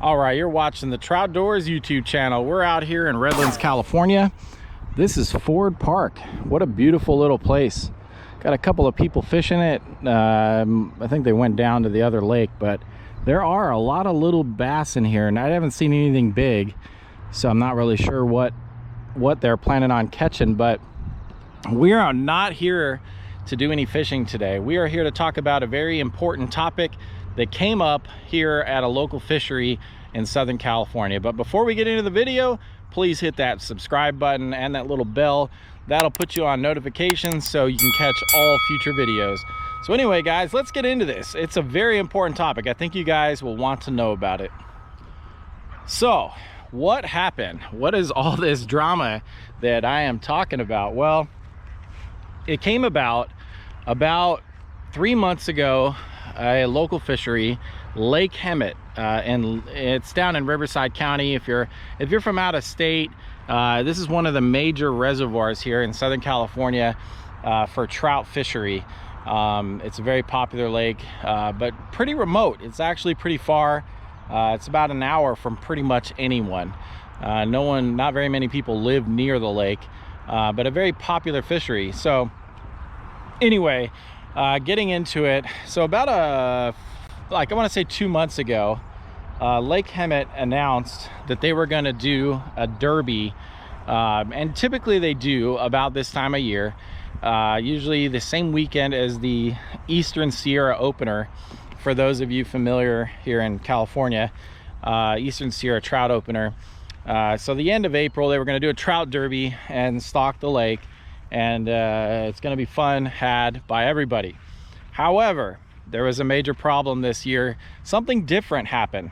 All right, you're watching the Trout Doors YouTube channel. We're out here in Redlands, California. This is Ford Park. What a beautiful little place. Got a couple of people fishing it. I think they went down to the other lake, but there are a lot of little bass in here, and I haven't seen anything big, so I'm not really sure what they're planning on catching. But we are not here to do any fishing today. We are here to talk about a very important topic that came up here at a local fishery in Southern California. But before we get into the video, please hit that subscribe button and that little bell. That'll put you on notifications so you can catch all future videos. So anyway, guys, let's get into this. It's a very important topic. I think you guys will want to know about it. So what happened? What is all this drama that I am talking about? Well, it came about 3 months ago. A local fishery, Lake Hemet, and it's down in Riverside County. If you're from out of state, this is one of the major reservoirs here in Southern California for trout fishery. It's a very popular lake, but pretty remote. It's actually pretty far. It's about an hour from pretty much anyone. Not very many people live near the lake, but a very popular fishery. So anyway, getting into it, so about I want to say 2 months ago, Lake Hemet announced that they were going to do a derby, and typically they do about this time of year, usually the same weekend as the Eastern Sierra opener. For those of you familiar here in California, Eastern Sierra trout opener. So the end of April, they were going to do a trout derby and stock the lake. And it's going to be fun, had by everybody. However, there was a major problem this year. Something different happened.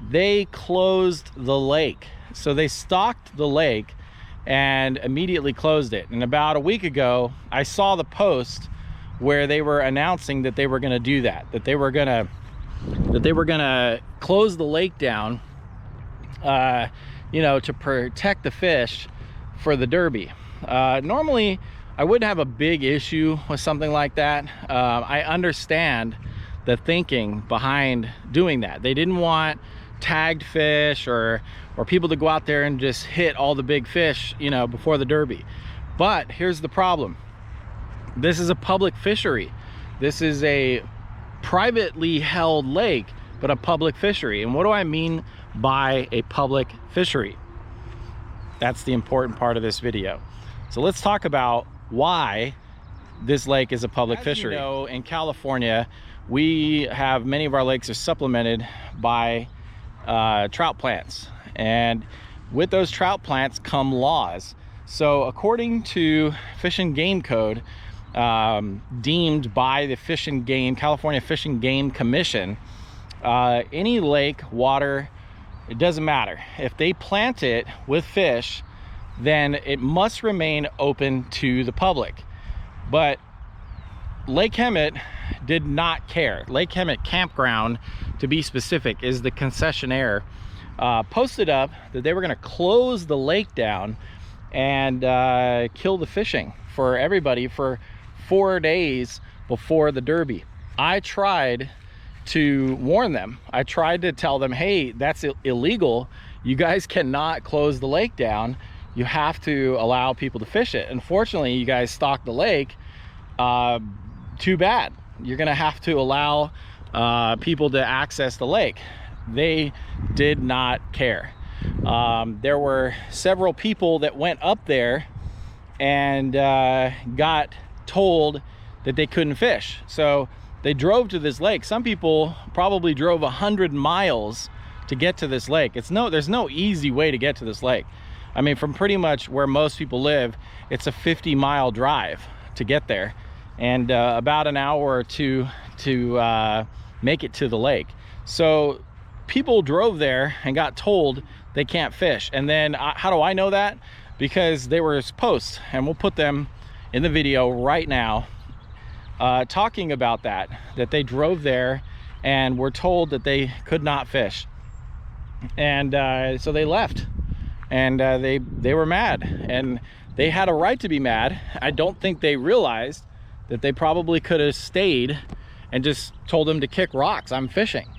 They closed the lake. So they stocked the lake and immediately closed it. And about a week ago, I saw the post where they were announcing that they were going to do that. That they were going to close the lake down, to protect the fish for the derby. Normally I wouldn't have a big issue with something like that. I understand the thinking behind doing that. They didn't want tagged fish or people to go out there and just hit all the big fish, before the derby. But here's the problem. This is a public fishery. This is a privately held lake, but a public fishery. And what do I mean by a public fishery? That's the important part of this video. So let's talk about why this lake is a public fishery. In California, we have many of our lakes are supplemented by trout plants, and with those trout plants come laws. So according to Fish and Game Code, deemed by the California Fish and Game Commission, any lake, water, it doesn't matter. If they plant it with fish, then it must remain open to the public. But Lake Hemet did not care. Lake Hemet Campground, to be specific, is the concessionaire, posted up that they were going to close the lake down and kill the fishing for everybody for 4 days before the derby. I tried to warn them. I tried to tell them, hey, that's illegal. You guys cannot close the lake down. You have to allow people to fish it. Unfortunately, you guys stocked the lake. Too bad. You're gonna have to allow people to access the lake. They did not care. There were several people that went up there and got told that they couldn't fish. So they drove to this lake. Some people probably drove 100 miles to get to this lake. There's no easy way to get to this lake. I mean, from pretty much where most people live, it's a 50-mile drive to get there, and about an hour or two to make it to the lake. So people drove there and got told they can't fish. And then how do I know that? Because they were posts, and we'll put them in the video right now, talking about that they drove there and were told that they could not fish. And so they left. And they were mad, and they had a right to be mad. I don't think they realized that they probably could have stayed and just told them to kick rocks. I'm fishing.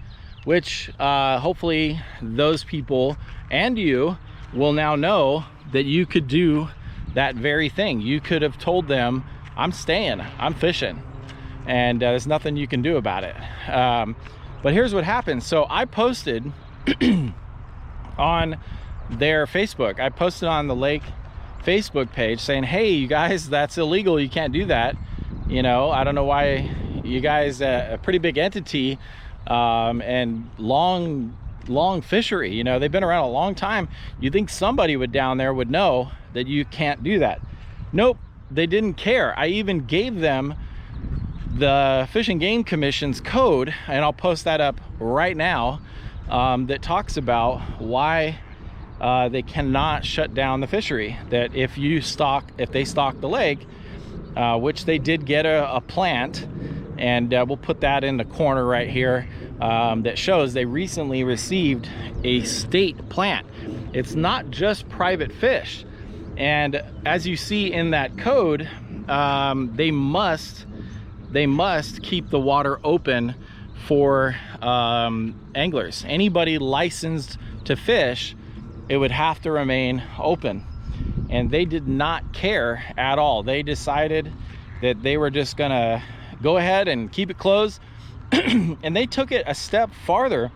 which hopefully those people and you will now know that you could do that very thing. You could have told them, I'm staying, I'm fishing, and there's nothing you can do about it. But here's what happened. So I posted on their Facebook, I posted on the lake Facebook page saying, hey, you guys, that's illegal, you can't do that. You know, I don't know why you guys, a pretty big entity, and long fishery, you know, they've been around a long time. You think somebody down there would know that you can't do that. Nope, they didn't care. I even gave them the Fish and Game Commission's code, and I'll post that up right now, that talks about why they cannot shut down the fishery. That if they stock the lake, which they did get a plant, and we'll put that in the corner right here, that shows they recently received a state plant. It's not just private fish, and as you see in that code, they must keep the water open for anglers. Anybody licensed to fish, it would have to remain open, and they did not care at all. They decided that they were just gonna go ahead and keep it closed. And they took it a step farther.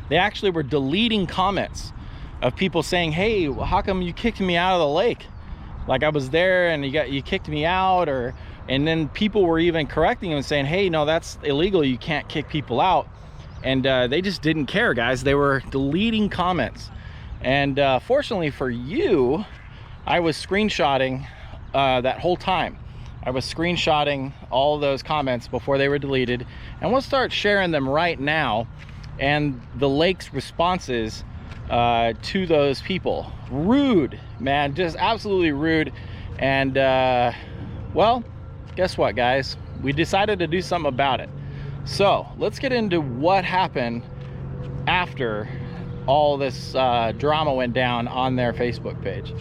They actually were deleting comments of people saying, hey, how come you kicked me out of the lake? Like, I was there and you kicked me out. And then people were even correcting them and saying, hey, no, that's illegal, you can't kick people out. And they just didn't care, guys. They were deleting comments. And fortunately for you, I was screenshotting that whole time. I was screenshotting all those comments before they were deleted, and we'll start sharing them right now, and the lake's responses to those people. Rude, man, just absolutely rude. And well, guess what, guys? We decided to do something about it. So let's get into what happened after all this drama went down on their Facebook page.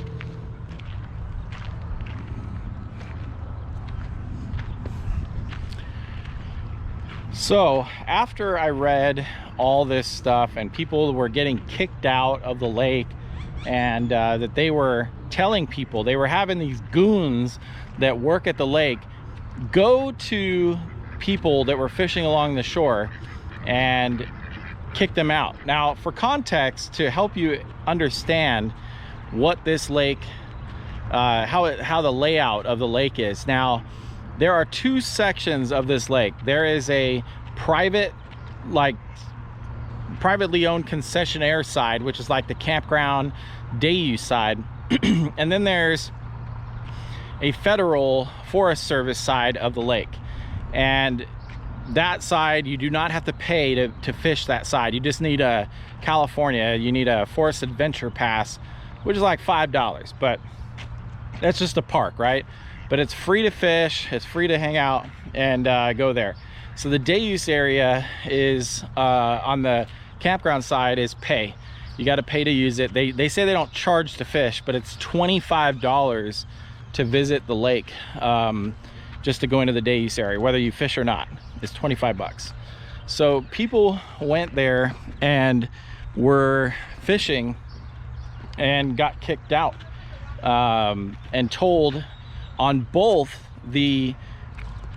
So after I read all this stuff, and people were getting kicked out of the lake, and that they were telling people, they were having these goons that work at the lake go to people that were fishing along the shore and kick them out. Now, for context, to help you understand what this lake, how the layout of the lake is. Now, there are two sections of this lake. There is a privately owned concessionaire side, which is like the campground day use side. And then there's a federal Forest Service side of the lake. And that side, you do not have to pay to fish that side. You just need a California, you need a Forest Adventure Pass, which is like $5, but that's just a park, right? But it's free to fish, it's free to hang out and go there. So the day use area is on the campground side is pay. You got to pay to use it. They say they don't charge to fish, but it's $25 to visit the lake, just to go into the day use area, whether you fish or not. It's 25 bucks. So people went there and were fishing and got kicked out, and told on both the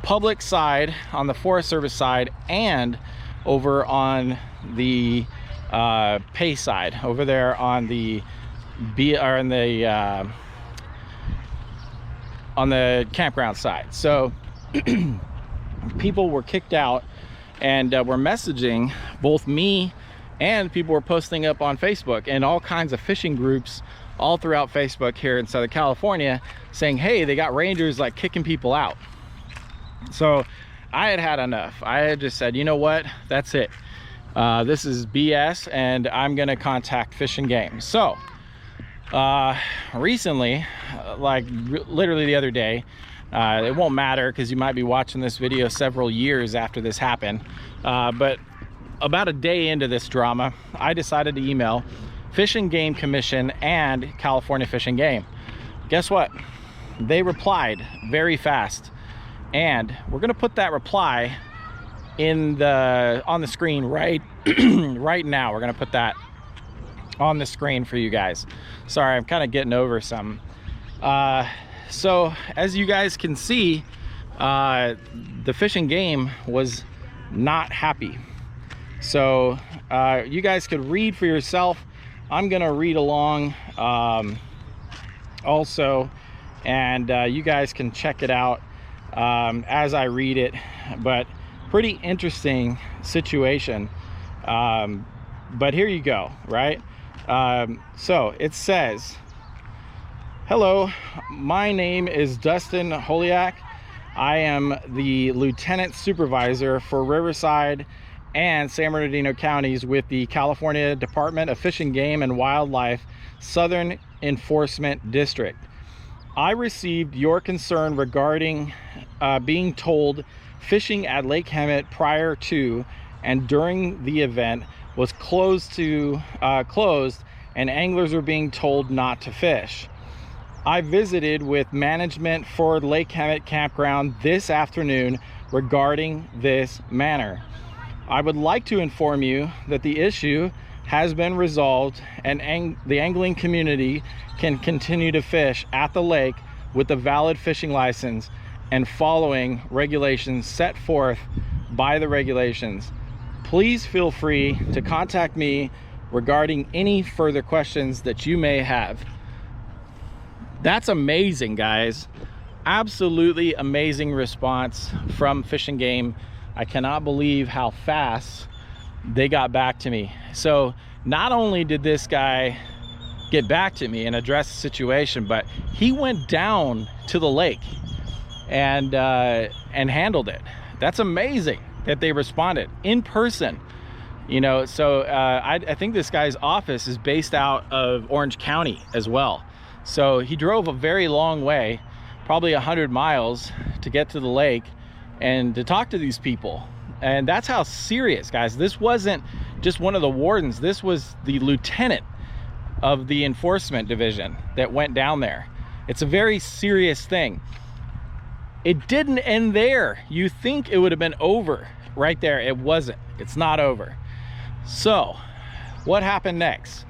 public side, on the Forest Service side, and over on the pay side, over there on the on the campground side. So people were kicked out, and were messaging both me, and people were posting up on Facebook and all kinds of fishing groups all throughout Facebook here in Southern California, saying, hey, they got rangers like kicking people out. So I had enough. I had just said, you know what, that's it. This is BS, and I'm gonna contact Fish and Game. So recently, literally the other day, it won't matter because you might be watching this video several years after this happened, but about a day into this drama, I decided to email Fish and Game Commission and California Fish and Game. Guess what? They replied very fast, and we're gonna put that reply on the screen right right now. We're gonna put that on the screen for you guys. Sorry, I'm kind of getting over something. So as you guys can see, the Fish and Game was not happy. So you guys could read for yourself. I'm gonna read along also, and you guys can check it out as I read it. But pretty interesting situation. But here you go, right? So it says, hello, my name is Dustin Holiak. I am the Lieutenant Supervisor for Riverside and San Bernardino counties with the California Department of Fish and Game and Wildlife Southern Enforcement District. I received your concern regarding being told fishing at Lake Hemet prior to and during the event was closed and anglers are being told not to fish. I visited with management for Lake Hemet campground this afternoon regarding this matter. I would like to inform you that the issue has been resolved and the angling community can continue to fish at the lake with a valid fishing license and following regulations set forth by the regulations. Please feel free to contact me regarding any further questions that you may have. That's amazing, guys. Absolutely amazing response from Fish and Game. I cannot believe how fast they got back to me. So not only did this guy get back to me and address the situation, but he went down to the lake and handled it. That's amazing that they responded in person. You know, so I think this guy's office is based out of Orange County as well. So he drove a very long way, probably 100 miles to get to the lake and to talk to these people. And that's how serious, guys. This wasn't just one of the wardens. This was the lieutenant of the enforcement division that went down there. It's a very serious thing. It didn't end there. You think it would have been over right there. It wasn't. It's not over. So what happened next?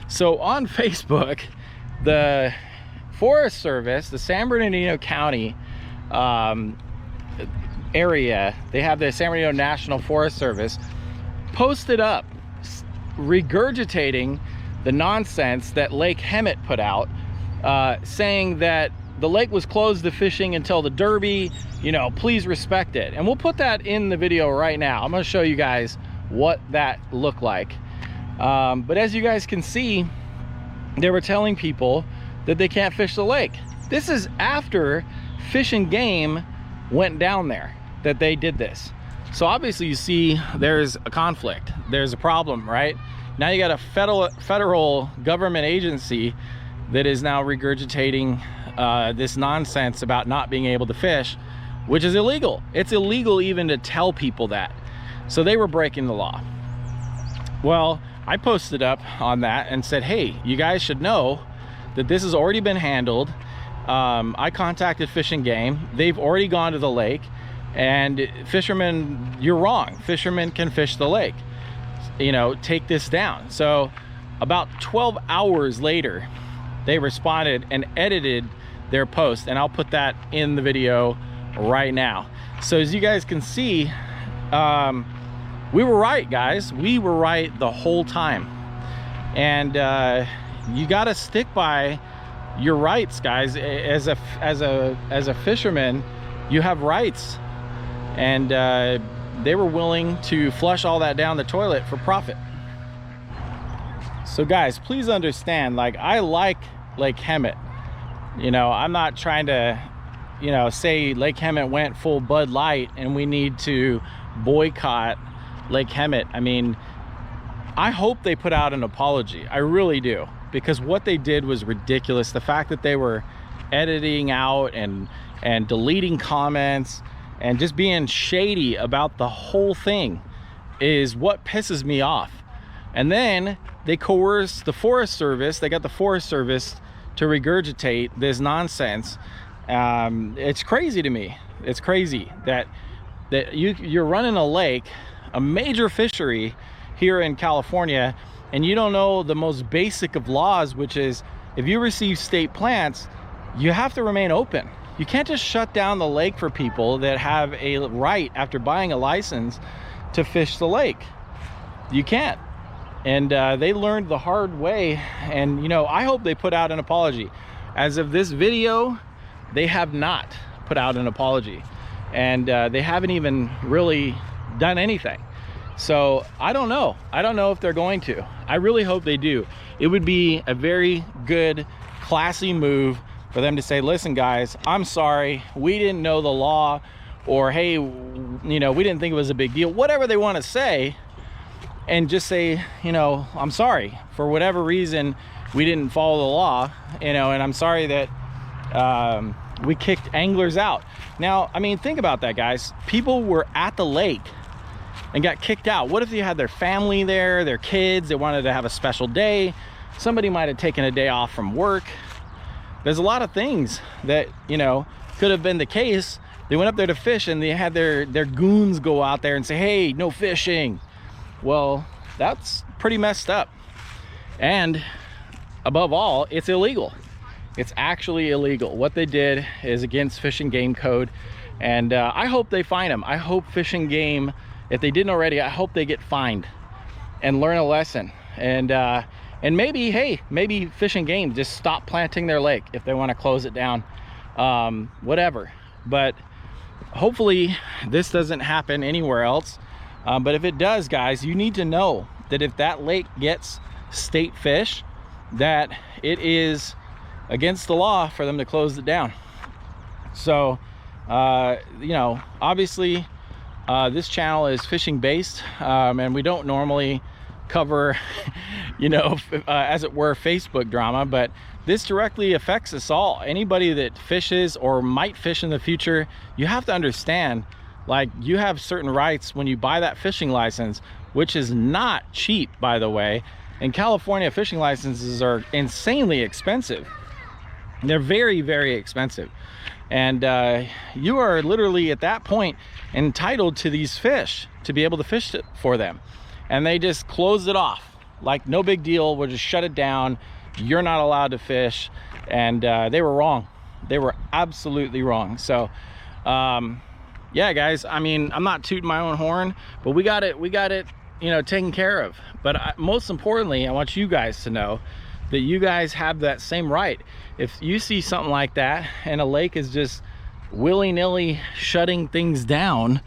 So on Facebook, the Forest Service, the San Bernardino County area, they have the San Bernardino National Forest Service, posted up regurgitating the nonsense that Lake Hemet put out, saying that the lake was closed to fishing until the Derby, you know, please respect it. And we'll put that in the video right now. I'm going to show you guys what that looked like. But as you guys can see, they were telling people that they can't fish the lake. This is after Fish and Game went down there that they did this. So obviously you see there's a conflict, there's a problem, right? Now you got a federal government agency that is now regurgitating this nonsense about not being able to fish, which is illegal. It's illegal even to tell people that. So they were breaking the law. Well, I posted up on that and said, hey, you guys should know that this has already been handled. I contacted Fish and Game. They've already gone to the lake, and fishermen, you're wrong. Fishermen can fish the lake. You know, take this down. So about 12 hours later, they responded and edited their post, and I'll put that in the video right now. So as you guys can see, we were right, guys. We were right the whole time. And you got to stick by your rights, guys. As a fisherman, you have rights, and they were willing to flush all that down the toilet for profit. So guys, please understand, like, I like Lake Hemet. You know, I'm not trying to, you know, say Lake Hemet went full Bud Light and we need to boycott Lake Hemet. I mean, I hope they put out an apology. I really do, because what they did was ridiculous. The fact that they were editing out and deleting comments and just being shady about the whole thing is what pisses me off. And then they coerced the Forest Service. They got the Forest Service to regurgitate this nonsense. It's crazy to me. It's crazy that that you're running a lake, a major fishery here in California, and you don't know the most basic of laws, which is if you receive state plants, you have to remain open. You can't just shut down the lake for people that have a right after buying a license to fish the lake. You can't. And they learned the hard way. And you know, I hope they put out an apology. As of this video, they have not put out an apology, and they haven't even really done anything. So I don't know if they're going to. I really hope they do. It would be a very good, classy move for them to say, listen guys, I'm sorry, we didn't know the law, or hey, you know, we didn't think it was a big deal, whatever they want to say, and just say, you know, I'm sorry for whatever reason we didn't follow the law, you know, and I'm sorry that we kicked anglers out. Now, I mean, think about that, guys. People were at the lake and got kicked out. What if you had their family there, their kids, they wanted to have a special day, somebody might have taken a day off from work. There's a lot of things that, you know, could have been the case. They went up there to fish and they had their goons go out there and say, hey, no fishing. Well, that's pretty messed up. And above all, it's illegal. It's actually illegal. What they did is against Fish and Game Code, and I hope they fine them. I hope Fish and Game, if they didn't already, I hope they get fined and learn a lesson. And maybe, hey, maybe Fish and Game just stop planting their lake if they want to close it down, whatever. But hopefully this doesn't happen anywhere else. But if it does, guys, you need to know that if that lake gets state fish, that it is against the law for them to close it down. So you know, obviously this channel is fishing based, and we don't normally cover you know, as it were, Facebook drama, but this directly affects us all. Anybody that fishes or might fish in the future, you have to understand, like, you have certain rights when you buy that fishing license, which is not cheap, by the way. In California, fishing licenses are insanely expensive. They're very, very expensive. And you are literally at that point entitled to these fish to be able to fish it for them. And they just closed it off. Like, no big deal, we'll just shut it down. You're not allowed to fish. And they were wrong. They were absolutely wrong. So, yeah, guys, I mean, I'm not tooting my own horn, but we got it, you know, taken care of. But most importantly, I want you guys to know that you guys have that same right. If you see something like that and a lake is just willy-nilly shutting things down,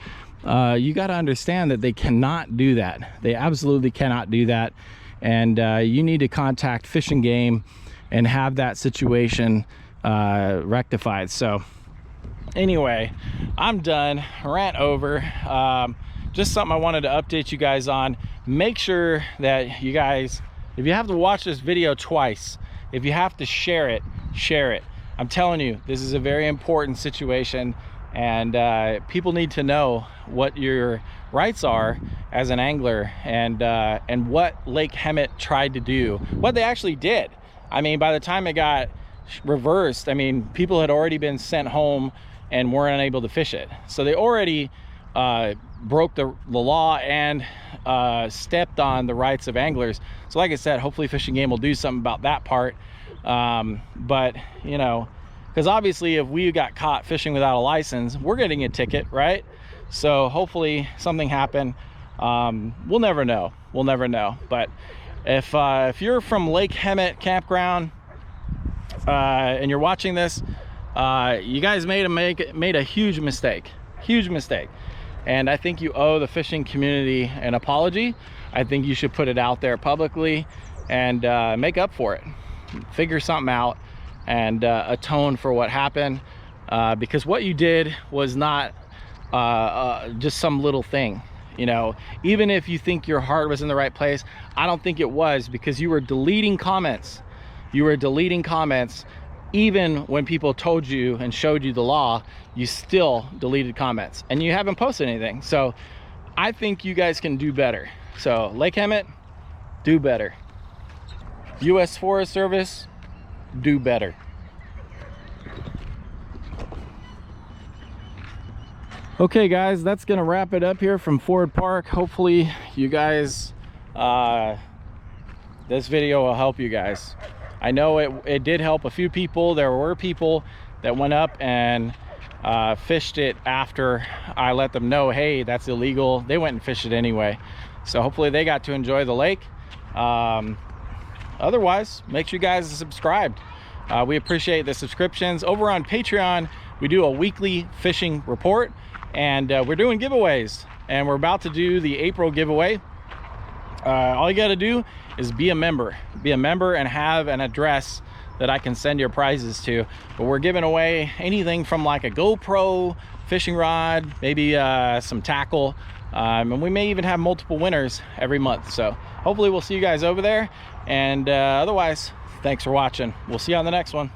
you got to understand that they cannot do that. They absolutely cannot do that. And you need to contact Fish and Game and have that situation rectified. So anyway, I'm done. Rant over. Just something I wanted to update you guys on. Make sure that you guys, if you have to watch this video twice, if you have to share it, share it. I'm telling you, this is a very important situation, and people need to know what your rights are as an angler, and what Lake Hemet tried to do, what they actually did. I mean, by the time it got reversed, I mean, people had already been sent home and weren't unable to fish it. So they already broke the law and stepped on the rights of anglers. So like I said, hopefully Fish and Game will do something about that part. But you know, because obviously if we got caught fishing without a license, we're getting a ticket, right? So hopefully something happened. We'll never know. We'll never know. But if you're from Lake Hemet Campground and you're watching this, you guys made a huge mistake. And I think you owe the fishing community an apology. I think you should put it out there publicly and make up for it. Figure something out and atone for what happened, because what you did was not just some little thing. You know, even if you think your heart was in the right place, I don't think it was, because you were deleting comments. You were deleting comments. Even when people told you and showed you the law, you still deleted comments and you haven't posted anything. So I think you guys can do better. So Lake Hemet, do better. US Forest Service, do better. Okay guys, that's gonna wrap it up here from Ford Park. Hopefully you guys, this video will help you guys. I know it did help a few people. There were people that went up and fished it after I let them know, hey, that's illegal. They went and fished it anyway. So hopefully they got to enjoy the lake. Otherwise, make sure you guys are subscribed. We appreciate the subscriptions. Over on Patreon, we do a weekly fishing report, and we're doing giveaways, and we're about to do the April giveaway. All you got to do is be a member and have an address that I can send your prizes to. But we're giving away anything from like a GoPro, fishing rod, maybe some tackle, and we may even have multiple winners every month. So hopefully we'll see you guys over there, and otherwise, thanks for watching. We'll see you on the next one.